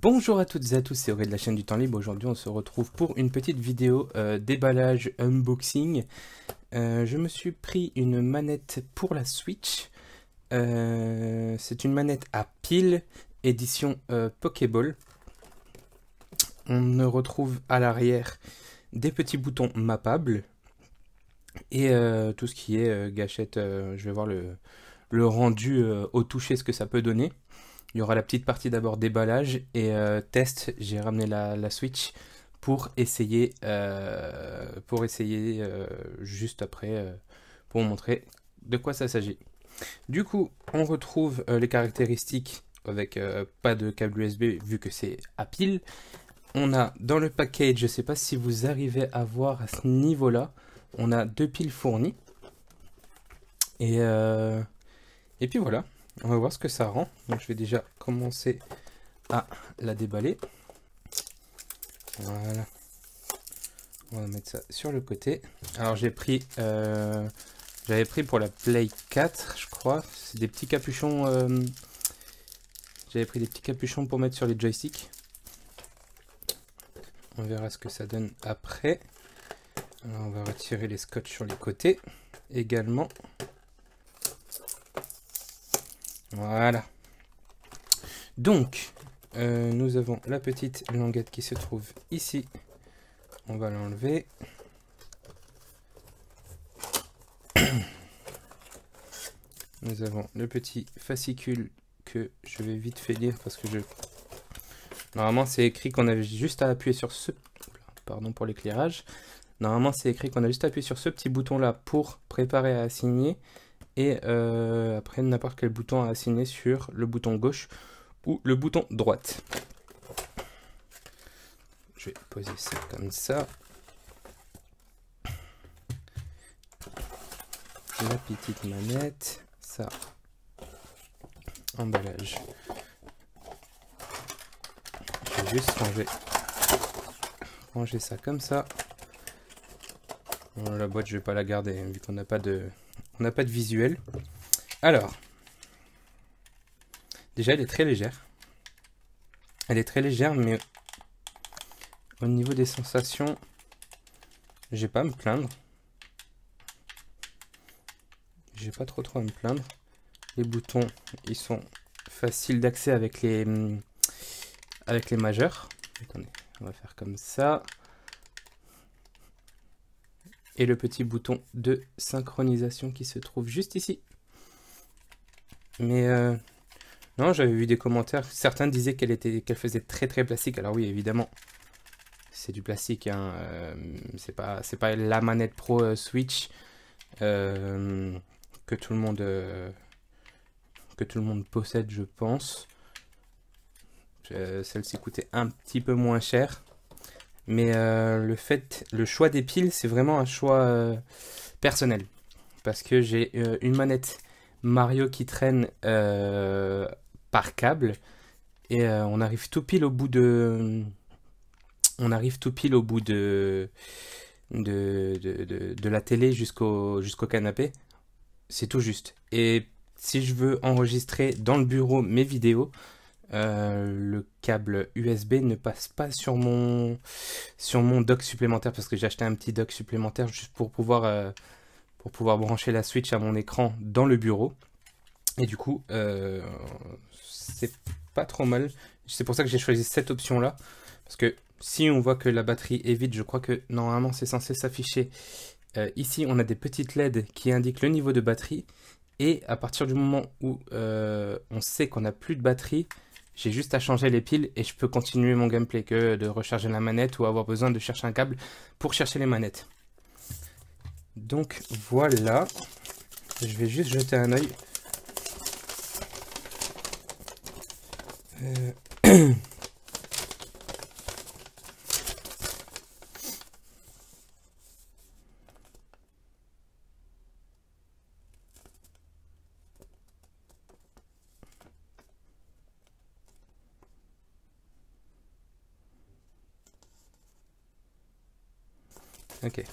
Bonjour à toutes et à tous, c'est Auré de la chaîne du temps libre. Aujourd'hui on se retrouve pour une petite vidéo déballage unboxing. Je me suis pris une manette pour la Switch. C'est une manette à pile, édition Pokéball. On retrouve à l'arrière des petits boutons mappables. Et tout ce qui est gâchette, je vais voir le rendu au toucher, ce que ça peut donner. Il y aura la petite partie d'abord déballage et test. J'ai ramené la Switch pour essayer juste après pour vous montrer de quoi ça s'agit. Du coup, on retrouve les caractéristiques avec pas de câble USB vu que c'est à pile. On a dans le package, je ne sais pas si vous arrivez à voir à ce niveau-là, on a 2 piles fournies. Et puis voilà. On va voir ce que ça rend. Donc je vais déjà commencer à la déballer. Voilà. On va mettre ça sur le côté. Alors j'avais pris pour la Play 4, je crois. C'est des petits capuchons. J'avais pris des petits capuchons pour mettre sur les joysticks. On verra ce que ça donne après. Alors on va retirer les scotch sur les côtés également. Voilà. Donc, nous avons la petite languette qui se trouve ici. On va l'enlever. Nous avons le petit fascicule que je vais vite fait lire parce que Normalement, c'est écrit qu'on avait juste à appuyer sur ce... Pardon pour l'éclairage. Normalement, c'est écrit qu'on a juste à appuyer sur ce petit bouton-là pour préparer à assigner. Et après, n'importe quel bouton à assigner sur le bouton gauche ou le bouton droite. Je vais poser ça comme ça. La petite manette. Ça. Emballage. Je vais juste ranger ça comme ça. Bon, la boîte, je vais pas la garder vu qu'on n'a pas de... On n'a pas de visuel. Alors, déjà, elle est très légère. Elle est très légère, mais au niveau des sensations, j'ai pas à me plaindre. J'ai pas trop à me plaindre. Les boutons, ils sont faciles d'accès avec les majeurs. Attendez, on va faire comme ça. Et le petit bouton de synchronisation qui se trouve juste ici. Mais non, j'avais vu des commentaires. Certains disaient qu'elle faisait très plastique. Alors oui, évidemment, c'est du plastique. Hein. C'est pas la manette Pro Switch que tout le monde possède, je pense. Celle-ci coûtait un petit peu moins cher. Mais le choix des piles, c'est vraiment un choix personnel. Parce que j'ai une manette Mario qui traîne par câble. Et on arrive tout pile au bout de... de la télé jusqu'au canapé. C'est tout juste. Et si je veux enregistrer dans le bureau mes vidéos... le câble USB ne passe pas sur mon dock supplémentaire parce que j'ai acheté un petit dock supplémentaire juste pour pouvoir brancher la Switch à mon écran dans le bureau. Et du coup, c'est pas trop mal. C'est pour ça que j'ai choisi cette option là. Parce que si on voit que la batterie est vide, je crois que normalement c'est censé s'afficher. Ici, on a des petites LED qui indiquent le niveau de batterie. Et à partir du moment où on sait qu'on n'a plus de batterie, j'ai juste à changer les piles et je peux continuer mon gameplay que de recharger la manette ou avoir besoin de chercher un câble pour chercher les manettes. Donc voilà, je vais juste jeter un œil. Ok.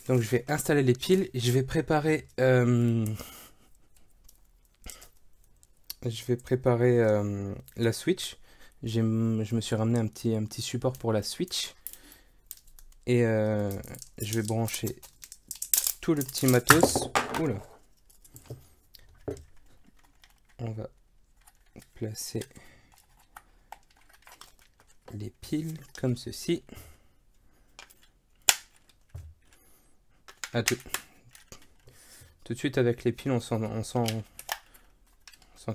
Donc je vais installer les piles et je vais préparer je vais préparer la Switch. Je me suis ramené un petit support pour la Switch. Et je vais brancher tout le petit matos. Oula. On va placer les piles comme ceci. Tout de suite avec les piles, on sent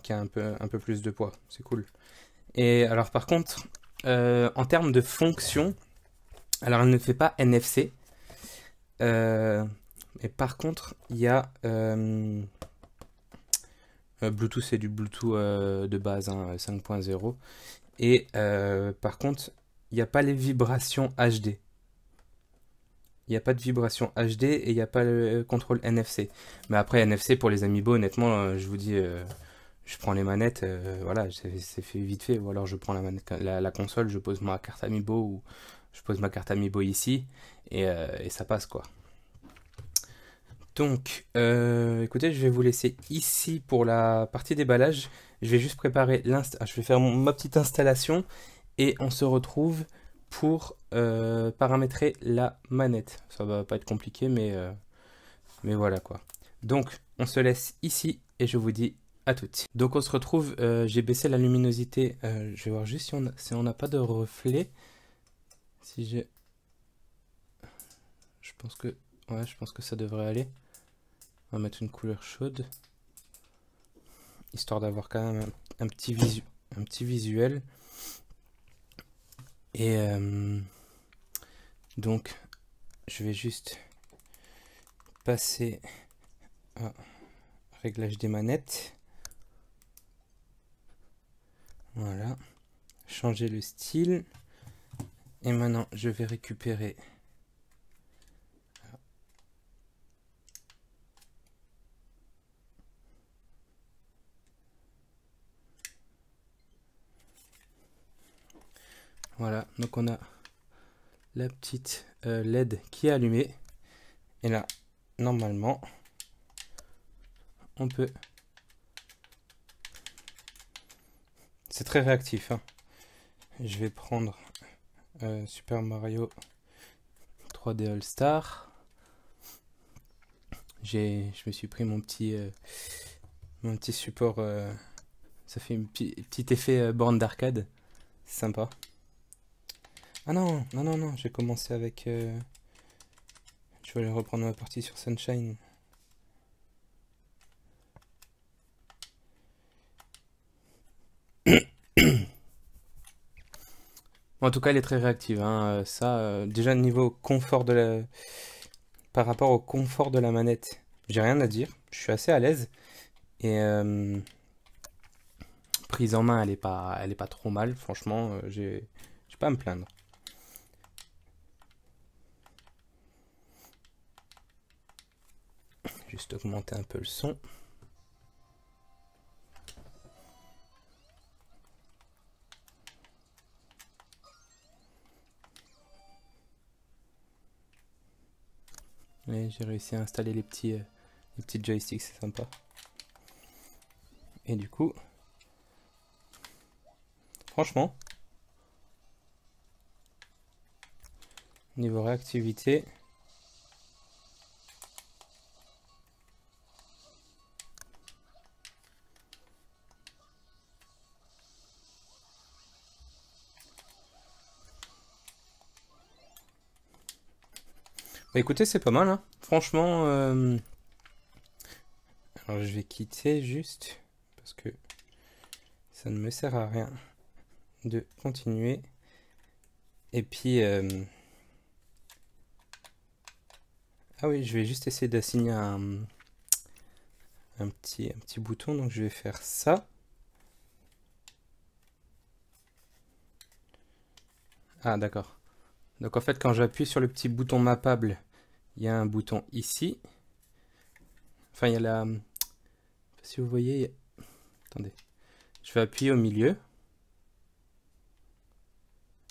qu'il y a un peu plus de poids. C'est cool. Et alors par contre, en termes de fonction, alors elle ne fait pas NFC. Et par contre, il y a Bluetooth, c'est du Bluetooth de base, hein, 5.0. Et par contre, il n'y a pas les vibrations HD. Il n'y a pas de vibration HD et il n'y a pas le contrôle NFC. Mais après, NFC pour les Amiibo, honnêtement, je vous dis, je prends les manettes, voilà, c'est fait vite fait. Ou alors je prends la console, je pose ma carte Amiibo ou je pose ma carte Amiibo ici et ça passe quoi. Donc, écoutez, je vais vous laisser ici pour la partie déballage. Je vais juste préparer je vais faire ma petite installation et on se retrouve pour paramétrer la manette. Ça va pas être compliqué, mais voilà quoi. Donc, on se laisse ici et je vous dis à toutes. Donc, on se retrouve. J'ai baissé la luminosité. Je vais voir juste si on n'a pas de reflet. Si j'ai... Je pense que ça devrait aller. On va mettre une couleur chaude. Histoire d'avoir quand même un petit visuel. Et donc, je vais juste passer à réglage des manettes. Voilà. Changer le style. Et maintenant, je vais récupérer... Voilà, donc on a la petite LED qui est allumée. Et là, normalement, on peut... C'est très réactif, hein. Je vais prendre Super Mario 3D All Star. Je me suis pris mon petit support. Ça fait un petit effet borne d'arcade. C'est sympa. Ah non, j'ai commencé avec... Je vais aller reprendre ma partie sur Sunshine. En tout cas, elle est très réactive, hein. Ça, déjà niveau confort par rapport au confort de la manette, j'ai rien à dire. Je suis assez à l'aise. Et prise en main, elle est pas trop mal. Franchement, j'ai pas à me plaindre. Juste augmenter un peu le son. Et j'ai réussi à installer les petits joysticks, c'est sympa. Et du coup, franchement, niveau réactivité, bah écoutez, c'est pas mal, hein. Franchement, alors je vais quitter juste parce que ça ne me sert à rien de continuer. Et puis, ah oui, je vais juste essayer d'assigner un petit bouton. Donc je vais faire ça. Ah d'accord. Donc en fait, quand j'appuie sur le petit bouton mappable, il y a un bouton ici. Enfin, il y a la... Je sais pas si vous voyez... Attendez. Je vais appuyer au milieu.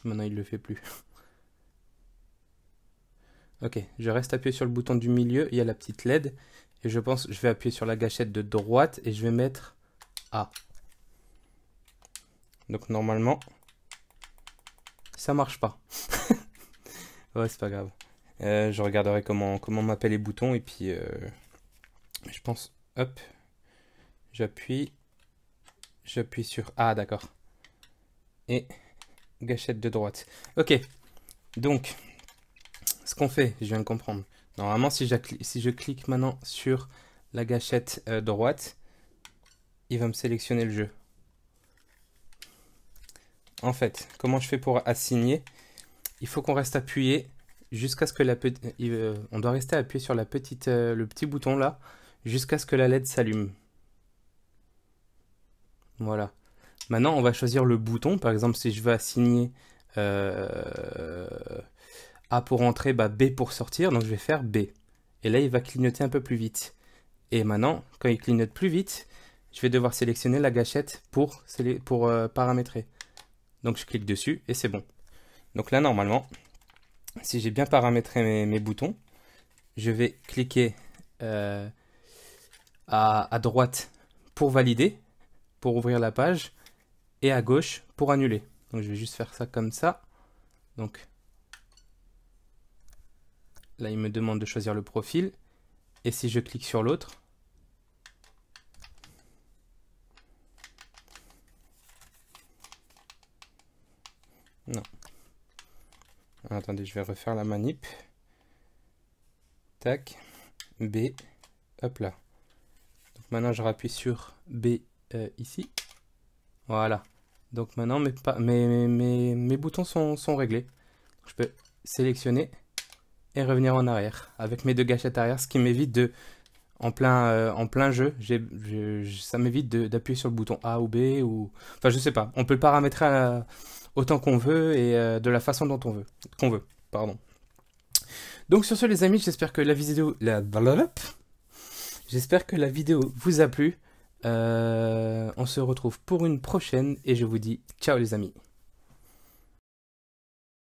Maintenant, il ne le fait plus. Ok, je reste appuyé sur le bouton du milieu. Il y a la petite LED. Et je pense je vais appuyer sur la gâchette de droite et je vais mettre A. Donc normalement, ça marche pas. Ouais, c'est pas grave. Je regarderai comment m'appellent les boutons et puis je pense, hop, j'appuie sur A, d'accord. Et gâchette de droite. Ok, donc ce qu'on fait, je viens de comprendre. Normalement, si je clique maintenant sur la gâchette droite, il va me sélectionner le jeu. En fait, comment je fais pour assigner? Il faut qu'on reste appuyé jusqu'à ce que on doit rester appuyé sur le petit bouton là, jusqu'à ce que la LED s'allume. Voilà. Maintenant, on va choisir le bouton. Par exemple, si je veux assigner A pour entrer, bah B pour sortir, donc je vais faire B. Et là, il va clignoter un peu plus vite. Et maintenant, quand il clignote plus vite, je vais devoir sélectionner la gâchette pour paramétrer. Donc je clique dessus et c'est bon. Donc là, normalement, si j'ai bien paramétré mes boutons, je vais cliquer à droite pour valider, pour ouvrir la page, et à gauche pour annuler. Donc je vais juste faire ça comme ça. Donc là, il me demande de choisir le profil. Et si je clique sur l'autre, non. Attendez, je vais refaire la manip. Tac. B. Hop là. Donc maintenant, je rappuie sur B ici. Voilà. Donc maintenant, mes boutons sont réglés. Je peux sélectionner et revenir en arrière avec mes deux gâchettes arrière, ce qui m'évite de, en plein jeu, ça m'évite d'appuyer sur le bouton A ou B ou, enfin je sais pas. On peut le paramétrer autant qu'on veut et de la façon dont qu'on veut. Pardon. Donc sur ce les amis, j'espère que la vidéo vous a plu. On se retrouve pour une prochaine et je vous dis ciao les amis.